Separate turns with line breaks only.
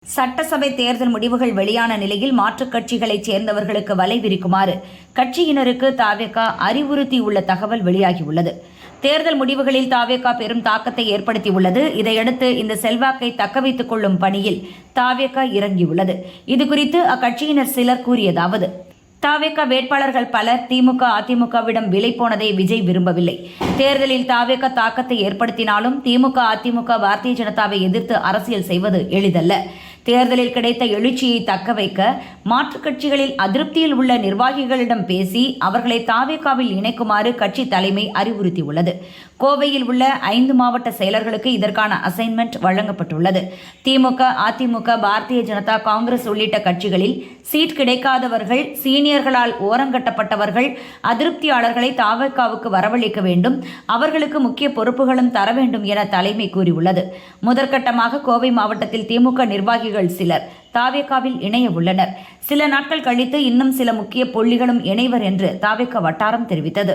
சட்டசபை தேர்தல் முடிவுகள் வெளியான நிலையில் மாற்றுக் கட்சிகளைச் சேர்ந்தவர்களுக்கு வலை விரிக்குமாறு கட்சியினருக்கு தாவேகா அறிவுறுத்தியுள்ள தகவல் வெளியாகியுள்ளது. தேர்தல் முடிவுகளில் தாவேகா பெரும் தாக்கத்தை ஏற்படுத்தியுள்ளது. இதையடுத்து இந்த செல்வாக்கை தக்கவைத்துக் கொள்ளும் பணியில் தாவேகா இறங்கியுள்ளது. இதுகுறித்து அக்கட்சியினர் சிலர் கூறியதாவது: தாவேகா வேட்பாளர்கள் பலர் திமுக, அதிமுகவிடம் விலை போனதை விஜய் விரும்பவில்லை. தேர்தலில் தாவேகா தாக்கத்தை ஏற்படுத்தினாலும் திமுக, அதிமுக, பாரதிய ஜனதாவை எதிர்த்து அரசியல் செய்வது எளிதல்ல. தேர்தலில் கிடைத்த எழுச்சியை தக்க வைக்க மாற்றுக் கட்சிகளில் அதிருப்தியில் உள்ள நிர்வாகிகளிடம் பேசி அவர்களை தாவேகாவில் இணைக்குமாறு கட்சி தலைமை அறிவுறுத்தியுள்ளது. கோவையில் உள்ள 5 மாவட்ட செயலர்களுக்கு இதற்கான அசைன்மெண்ட் வழங்கப்பட்டுள்ளது. திமுக, அதிமுக, பாரதிய ஜனதா, காங்கிரஸ் உள்ளிட்ட கட்சிகளில் சீட் கிடைக்காதவர்கள், சீனியர்களால் ஓரங்கட்டப்பட்டவர்கள், அதிருப்தியாளர்களை தாவேகாவுக்கு வரவழைக்க வேண்டும். அவர்களுக்கு முக்கிய பொறுப்புகளும் தர வேண்டும் என தலைமை கூறியுள்ளது. முதற்கட்டமாக கோவை மாவட்டத்தில் திமுக நிர்வாகிகள் சிலர் தாவேகாவில் இணைய உள்ளனர். சில நாட்கள் கழித்து இன்னும் சில முக்கிய புள்ளிகளும் இணைவர் என்று தாவேகா வட்டாரம் தெரிவித்தது.